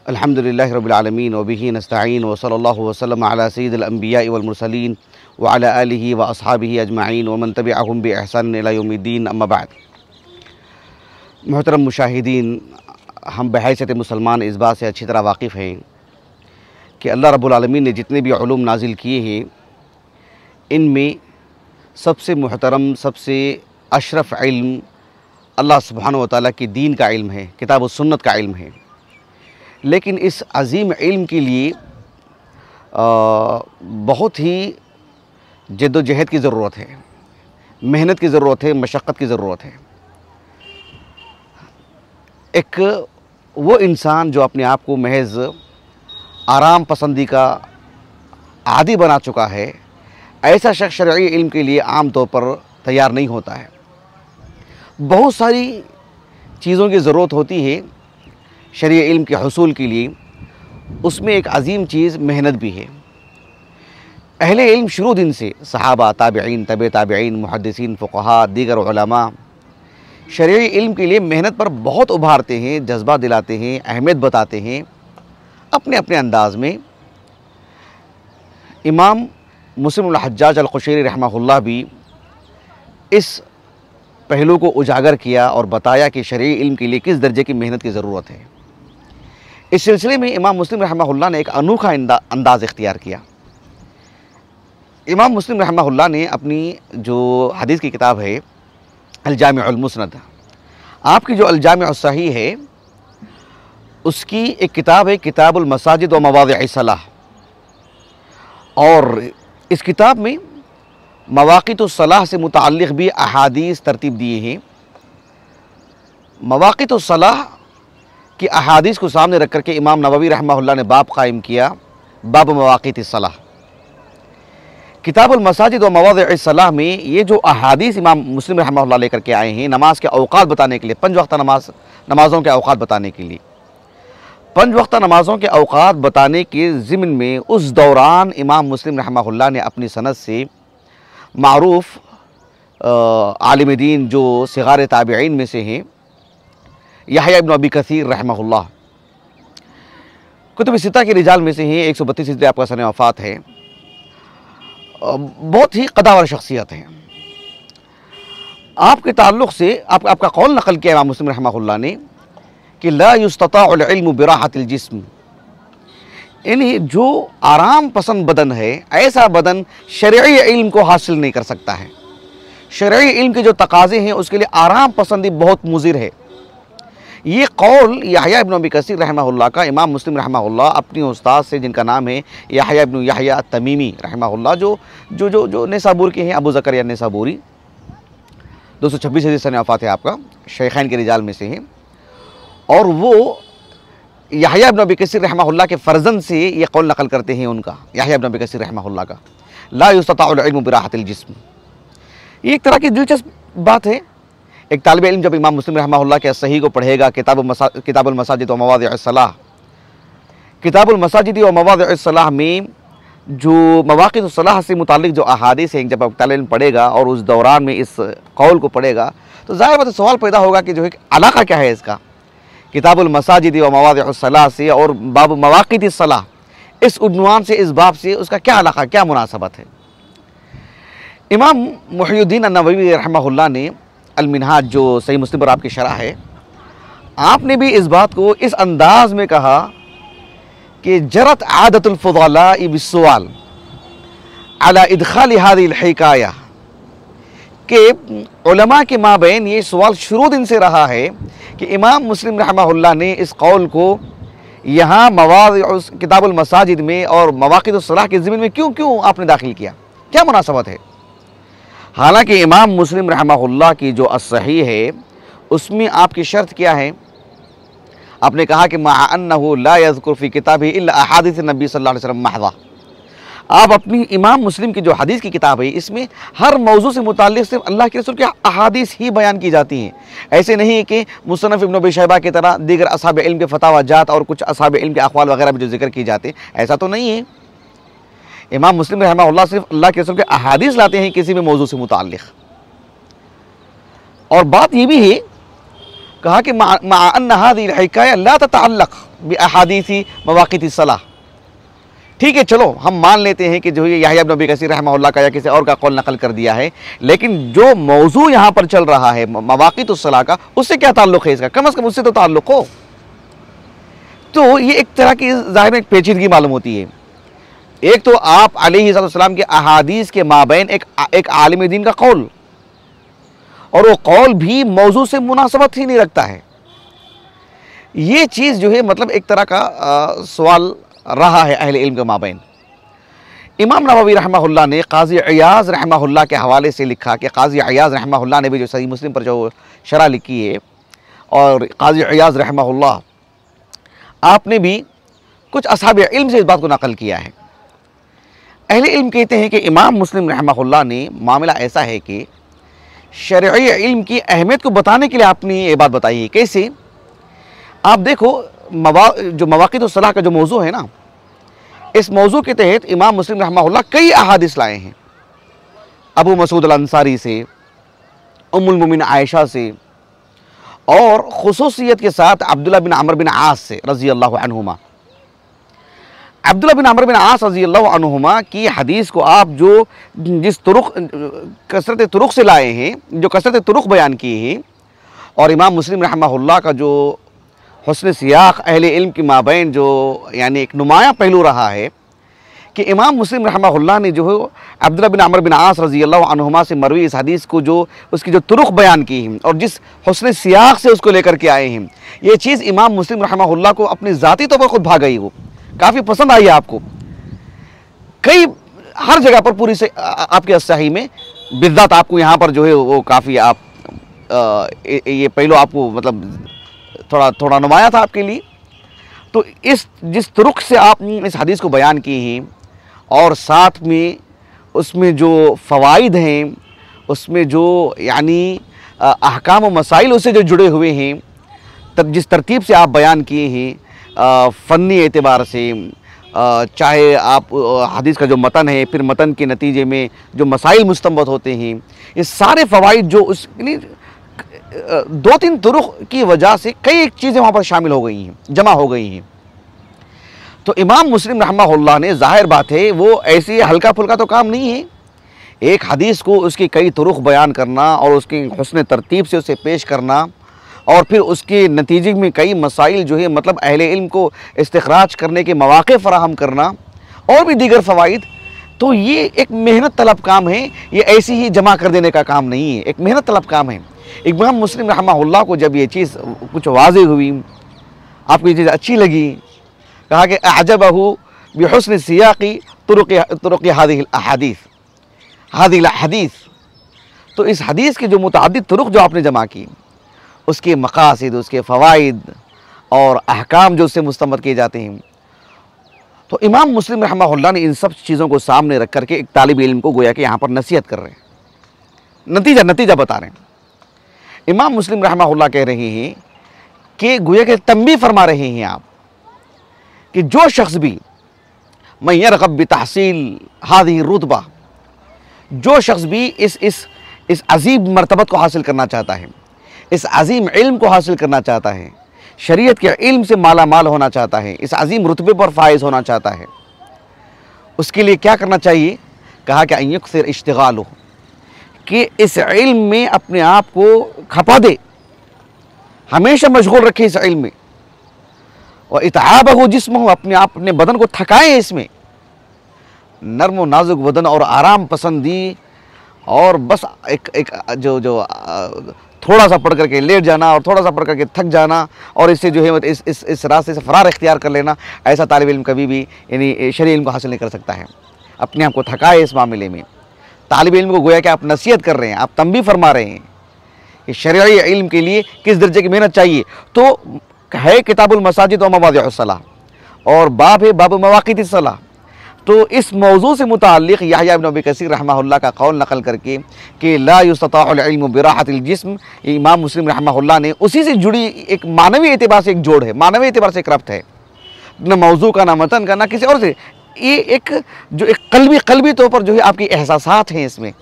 अल्हम्दुलिल्लाहि रब्बिल आलमीन व बिही नस्तईन व सल्लल्लाहु वसल्लम अला सय्यिदिल अंबिया वल मुरसलीन व अला आलिहि व अस्हाबिहि अजमाइन व मन तबिअहुम बि ihसान इला यौमिद्दीन। अम्मा बाद, मोहतरम मुशाहिदीन, हम बहैसियत मुसलमान इस बात से अच्छी तरह वाकिफ़ हैं कि अल्लाह रब्बुल आलमीन ने जितने भी उलूम नाजिल किए हैं, इनमें सबसे मुहतरम, सबसे अशरफ इल्म अल्लाह सुब्हानहु व तआला की दीन का इल्म है, किताब व सुन्नत का इल्म है। लेकिन इस अज़ीम इल्म के लिए बहुत ही जद्दोजहद की ज़रूरत है, मेहनत की ज़रूरत है, मशक्क़त की ज़रूरत है। एक वो इंसान जो अपने आप को महज़ आराम पसंदी का आदी बना चुका है, ऐसा शख्स शरई इल्म के लिए आम तौर पर तैयार नहीं होता है। बहुत सारी चीज़ों की ज़रूरत होती है शरई इल्म के हुसूल के लिए। उसमें एक अज़ीम चीज़ मेहनत भी है। अहले इल्म शुरू दिन से सहाबा, ताबिईन, तबे ताबिईन, मुहद्दिसीन, फ़ुक़हा, दीगर उलमा शरई इल्म के लिए मेहनत पर बहुत उभारते हैं, जज्बा दिलाते हैं, अहमियत बताते हैं अपने अपने अंदाज़ में। इमाम मुस्लिम इब्न हज्जाज अल-क़ुशैरी रहमहुल्लाह भी इस पहलू को उजागर किया और बताया कि शरई इल्म के लिए किस दर्जे की मेहनत की ज़रूरत है। इस सिलसिले में इमाम मुस्लिम रहमहुल्लाह ने एक अनोखा अंदाज़ इख्तियार किया। इमाम मुस्लिम रहमहुल्लाह ने अपनी जो हदीस की किताब है अल-जामिउल मुस्नद, आपकी जो अल-जामिउ सहीह है, उसकी एक किताब है किताबुल मसाजिद व मवाज़िअस सलाह, और इस किताब में मवाक़ितुस सलाह से मुतअल्लिक़ भी अहादीस तरतीब दिए हैं। मवाक़ितुस सलाह की अहादीस को सामने रख कर के इमाम नववी रहमहुल्लाह ने बाब कायम किया, बाब मवाक़ितिस सलाह। किताबुल मसाजिद व मवाज़िअस सलाह में ये जो अहादीस इमाम मुस्लिम रहमहुल्लाह लेकर के आए हैं, नमाज के औक़ात बताने के लिए, 5 वक्त नमाज़ों के औक़ात बताने के लिए, 5 वक्त नमाज़ों के औक़ात बताने के ज़िम्न में उस दौरान इमाम मुस्लिम रहमहुल्लाह ने अपनी सनद से मारूफ़ आलिम दीन जो सिगार ताबिईन में से हैं, यहया इब्न अबी कसीर रहमहुल्लाह, कुतुब सित्ता के रिजाल में से हैं, 132 हिजरी आपका सन वफ़ात है, बहुत ही क़दावर शख्सियत हैं। आपके ताल्लुक़ से आपका कौल नक़ल किया इमाम मुस्लिम रहमहुल्लाह ने कि ला युस्तताउल इल्मु बिराहतिल जिस्म, यानी जो आराम पसंद बदन है, ऐसा बदन शरई इल्म को हासिल नहीं कर सकता है। शरई इल्म के जो तकाज़े हैं उसके लिए आराम पसंदी बहुत मुज़िर है। ये कौल यहया इब्न अबी कसीर रहमहुल्लाह का इमाम मुस्लिम रहमहुल्लाह अपनी उस्ताद से, जिनका नाम है यहया इब्न यहया तमीमी रहमहुल्लाह, जो नेसाबूर के हैं, अबू ज़करिया नेसाबूरी, 226 हिजरी सन वफ़ात है आपका, शेखैन के रिजाल में से हैं। और वो यहया इब्न अबी कसीर रहमहुल्लाह के फ़र्ज़ंद से ये कौल नक़ल करते हैं उनका, यहया इब्न अबी कसीर रहमहुल्लाह का, ला युस्तताउल इल्मु बिराहतिल जिस्म। ये एक तरह की दिलचस्प बात है। एक तालिब इल्म जब इमाम मुस्लिम रहमहुल्लाह के सही को पढ़ेगा, किताबुल मसाजिद व मवाज़िअस सलाह, किताबुल मसाजिद व मवाज़िअस सलाह में जो मवाक़ितुस सलाह से मुताल्लिक़ जो अहादीस हैं, जब तालिब इल्म पढ़ेगा और उस दौरान में इस कौल को पढ़ेगा, तो ज़ाहिर बात है सवाल पैदा होगा कि जो है अलाक़ा क्या है इसका, किताबुल मसाजिद व मवाज़िअस सलाह से और बाब मवाक़ितिस सलाह, इस उन्वान से, इस बाब से उसका क्या अलाक़ा, क्या मुनासबत है। इमाम मुहियुद्दीन अन-नववी रहमहुल्लाह ने अल-मिनहाज जो सही मुस्लिम पर आपकी शरह है, आपने भी इस बात को इस अंदाज़ में कहा कि जरत आदतुल फ़ुज़ला बिस्सुआल अला इदख़ाल हाज़िहिल हिकाया, कि उलमा के माबैन ये सवाल शुरू दिन से रहा है कि इमाम मुस्लिम रहमहुल्लाह ने इस कौल को यहाँ किताबुल मसाजिद में और मवाक़ितुस सलाह के ज़िम्न में क्यों आपने दाखिल किया, क्या मुनासबत है। हालांकि इमाम मुस्लिम रहमहुल्लाह की जो अस्सहीह है उसमें आपकी शर्त क्या है, आपने कहा कि मा अन्नहु ला यज़कुर फ़ी किताबिही इल्ला अहादीस नबी सल्लल्लाहु अलैहि वसल्लम महज़ा। आप अपनी इमाम मुस्लिम की जो हदीस की किताब है, इसमें हर मौजू से मुताल्लिक़ सिर्फ अल्लाह के रसूल के अहादीस ही बयान की जाती हैं। ऐसे नहीं है कि मुसन्नफ़ इब्न अबी शैबा की तरह दीगर असहाब इल्म के फ़तावाजात और कुछ असहाब इल्म के अक़वाल वगैरह भी जो जिक्र की जाते हैं, ऐसा तो नहीं है। इमाम मुस्लिम रहमहुल्लाह सिर्फ अल्लाह के रसूल के अहादीस लाते हैं किसी भी मौजू से मुताल्लिक़। और बात ये भी है, कहा कि मा अन्ना हाज़िहिल हिकाया ला ततअल्लक़ बि अहादीसी मवाक़िति सलाह। ठीक है, चलो हम मान लेते हैं कि जो ये याह्या इब्न अबी कसीर रहमहुल्लाह का या किसी और का कौल नकल कर दिया है, लेकिन जो मौजू यहाँ पर चल रहा है मवाक़ितुस सलाह का, उससे क्या ताल्लुक़ है इसका? कम से कम उससे तो ताल्लुक़ हो। तो ये एक तरह की ज़ाहिर में एक पेचीदगी मालूम होती है। एक तो आप अलैहिस्सलाम के अहादीस के माबैन एक आलिम दीन का कौल, और वो कौल भी मौजू से मुनासबत ही नहीं रखता है। ये चीज़ जो है मतलब एक तरह का सवाल रहा है अहले इल्म के माबैन। इमाम नववी रहमहुल्लाह ने काज़ी अयाज़ रहमहुल्लाह के हवाले से लिखा कि काज़ी अयाज़ रहमहुल्लाह ने भी जो सही मुस्लिम पर जो शरह लिखी है, और काज़ी अयाज़ रहमहुल्लाह आपने भी कुछ असहाब इल्म से इस बात को नकल किया है। अहले इल्म कहते हैं कि इमाम मुस्लिम रहमहुल्लाह ने मामला ऐसा है कि शरई इल्म की अहमियत को बताने के लिए आपने ये बात बताई है। कैसे? आप देखो, जो मवाक़ितुस सलाह का जो मौजू है ना, इस मौजू के तहत इमाम मुस्लिम रहमहुल्लाह कई अहादीस लाए हैं। अबू मसूद अल अंसारी से, उम्मुल मोमिन आयशा से, और खुसूसियत के साथ अब्दुल्लाह बिन अमर बिन आस से रज़ी अल्लाहु अन्हुमा। अब्दुल्लाह बिन अमर बिन आस रज़ी अल्लाहु अन्हुमा की हदीस को आप जो जिस तुरुक कसरत तुरुक से लाए हैं, जो कसरत तुरुक बयान की है, और इमाम मुस्लिम रहमहुल्लाह का जो हुस्न सियाक़ अहले इल्म की माबैन जो यानी एक नुमाया पहलू रहा है कि इमाम मुस्लिम रहमहुल्लाह ने जो है अब्दुल्लाह बिन अमर बिन आस रज़ी अल्लाहु अन्हुमा से मरवी इस हदीस को जो उसकी जो तुरुक बयान की है और जिस हुस्न सियाक़ से उसको लेकर के आए हैं, ये चीज़ इमाम मुस्लिम रहमहुल्लाह को अपनी ज़ाती तौर पर खुद भा गई, वो काफ़ी पसंद आई आपको। कई हर जगह पर पूरी से आपके सही में बिज़्ज़ात आपको यहाँ पर जो है वो काफ़ी आप ये पहलू आपको मतलब थोड़ा नुमाया था आपके लिए। तो इस जिस तुरुक से आपने इस हदीस को बयान की है, और साथ में उसमें जो फ़वाइद हैं, उसमें जो यानी अहकाम व मसाइल उससे जो जुड़े हुए हैं, जिस तरतीब से आप बयान किए हैं फ़न्नी एतबार से, चाहे आप हदीस का जो मतन है, फिर मतन के नतीजे में जो मसाइल मुस्तंबत होते हैं, ये सारे फ़वाइद जो उस दो तीन तुरुक की वजह से कई एक चीज़ें वहाँ पर शामिल हो गई हैं, जमा हो गई हैं। तो इमाम मुस्लिम रहमहुल्लाह ने, जाहिर बात है वो ऐसी हल्का फुल्का तो काम नहीं है, एक हदीस को उसकी कई तुरुक बयान करना और उसकी हुस्न तरतीब से उसे पेश करना, और फिर उसके नतीजे में कई मसाइल जो है मतलब अहले इल्म को इस्तिखराज करने के मौक़े फ़राहम करना, और भी दीगर फ़वाइद। तो ये एक मेहनत तलब काम है, ये ऐसी ही जमा कर देने का काम नहीं है, एक मेहनत तलब काम है। इमाम मुस्लिम रहमहुल्लाह को जब ये चीज़ कुछ वाज़ेह हुई, आपको ये चीज़ अच्छी लगी, कहा कि अअजबहु बिहुस्न सियाक़ी तुरुक़ हादिहिल अहादीस। तो इस हदीस के जो मुतअद्दिद तुरुक़ जो आपने जमा की, उसके मक़ासिद, उसके फ़वाइद और अहकाम जो उससे मुस्तंबत किए जाते हैं, तो इमाम मुस्लिम रहमहुल्लाह ने इन सब चीज़ों को सामने रख करके एक तालिब इल्म को गोया कि यहाँ पर नसीहत कर रहे हैं, नतीजा बता रहे हैं। इमाम मुस्लिम रहमहुल्लाह कह रहे हैं कि गोया के तंबीह फरमा रहे हैं आप कि जो शख्स भी मैं यरग़ब बितहसील हादिही रुतबा, जो शख्स भी इस अजीम मर्तबत को हासिल करना चाहता है, इस अजीम इल्म को हासिल करना चाहता है, शरीयत के इल्म से माला माल होना चाहता है, इस अजीम रुतबे पर फाइज होना चाहता है, उसके लिए क्या करना चाहिए? कहा कि अन युक्सिर इश्तिगालुहु, कि इस इल्म में अपने आप को खपा दे, हमेशा मशगूल रखे इस इल्म में, और इतआबहु जिस्महु, अपने बदन को थकाए इसमें, नर्म व नाजुक बदन और आराम पसंदी, और बस एक जो थोड़ा सा पढ़ करके लेट जाना और थोड़ा सा पढ़ करके थक जाना, और इससे जो है इस रास्ते से फरार इख्तियार कर लेना, ऐसा तालिब इल्म कभी भी यानी शरई इल्म को हासिल नहीं कर सकता है। अपने आप को थकाए इस मामले में। तालिब इल्म को गोया कि आप नसीहत कर रहे हैं, आप तंबीह फरमा रहे हैं कि शरई इल्म के लिए किस दर्जे की मेहनत चाहिए। तो है किताबुल मसाजिद व मवादिउस सलाह, और बाब है बाब मवाक़ितिस सलाह। तो इस मौजू से मुताल्लिक़ याह्या इब्न अबी कसीर रहमहुल्लाह का कौल नकल करके कि ला युस्तताउल इल्मु बिराहतिल जिस्म, इमाम मुस्लिम रहमहुल्लाह ने उसी से जुड़ी एक मानवी एतबार से एक जोड़ है, मानवी एतबार से एक रब्त है, न मौजू का, न मतन का, न किसी और से। ये एक जो एक कल्बी तौर पर जो है आपकी एहसासात हैं, इसमें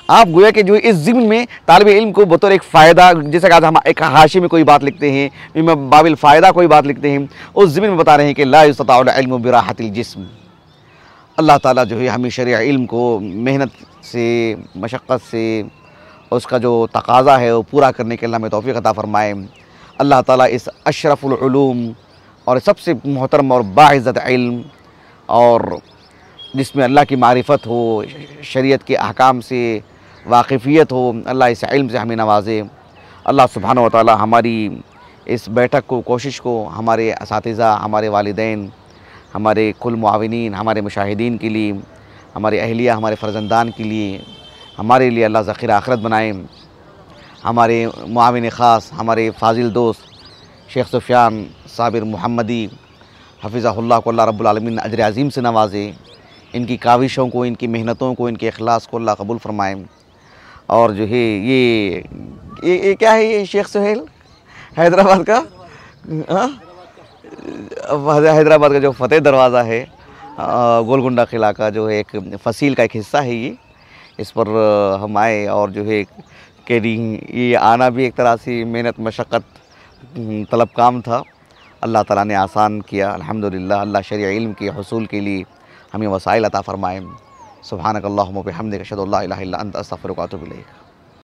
आप गोया कि जो इस ज़िम्न में तालिब इल्म को बतौर एक फ़ायदा, जैसे कि आज हम एक हाशी में कोई बात लिखते हैं, इमाम बाबिल फ़ायदा कोई बात लिखते हैं, उस ज़िम्न में बता रहे हैं कि ला युस्तताउल इल्मु बिराहतिल जिस्म। अल्लाह ताला जो है हमें शरई इल्म को मेहनत से, मशक्क़त से, उसका जो तकाज़ा है वो पूरा करने के अल्लाह हमें तौफ़ीक़ अता फ़रमाए। अल्लाह ताला इस अशरफुल उलूम और सबसे मोहतरम और बाइज़्ज़त इल्म, और जिसमें अल्लाह की मारिफत हो, शरीयत के अहकाम से वाक़िफ़ियत हो, अल्लाह इस इल्म से हमें नवाज़े। अल्लाह सुब्हानहू व तआला हमारी इस बैठक को, कोशिश को हमारे असातिज़ा, हमारे वालिदैन, हमारे कुल मुआविनीन, हमारे मुशाहिदीन के लिए, हमारे अहलिया, हमारे फ़र्जंदान के लिए, हमारे लिए अल्लाह ज़ख़ीरा आखिरत बनाए। हमारे मुआविन ख़ास, हमारे फ़ाज़िल दोस्त शेख सुफ़ियान साबिर मोहम्मदी हफ़िज़हुल्लाह को अल्लाह रब्बुल आलमीन अजर अज़ीम से नवाज़े। इनकी काविशों को, इनकी मेहनतों को, इनके इखलास को अल्लाह कबूल फ़रमाए। और जो है ये क्या है, ये शेख सुहेल हैदराबाद का, हाँ, हैदराबाद का जो फ़तेह दरवाज़ा है, गोलकुंडा किला का जो है एक फ़सील का एक हिस्सा है ये। इस पर हम आए और जो है कि ये आना भी एक तरह से मेहनत मशक्क़त तलब काम था। अल्लाह ताला ने आसान किया अल्हम्दुलिल्लाह। अल्लाह शरई इल्म के हुसूल के लिए हमें वसाइल अता फ़रमाए। सुब्हानक अल्लाहुम्मा व बिहम्दिक अशहदु अल्ला इलाहा इल्ला अंत अस्तग़फिरुका व अतूबु इलैक।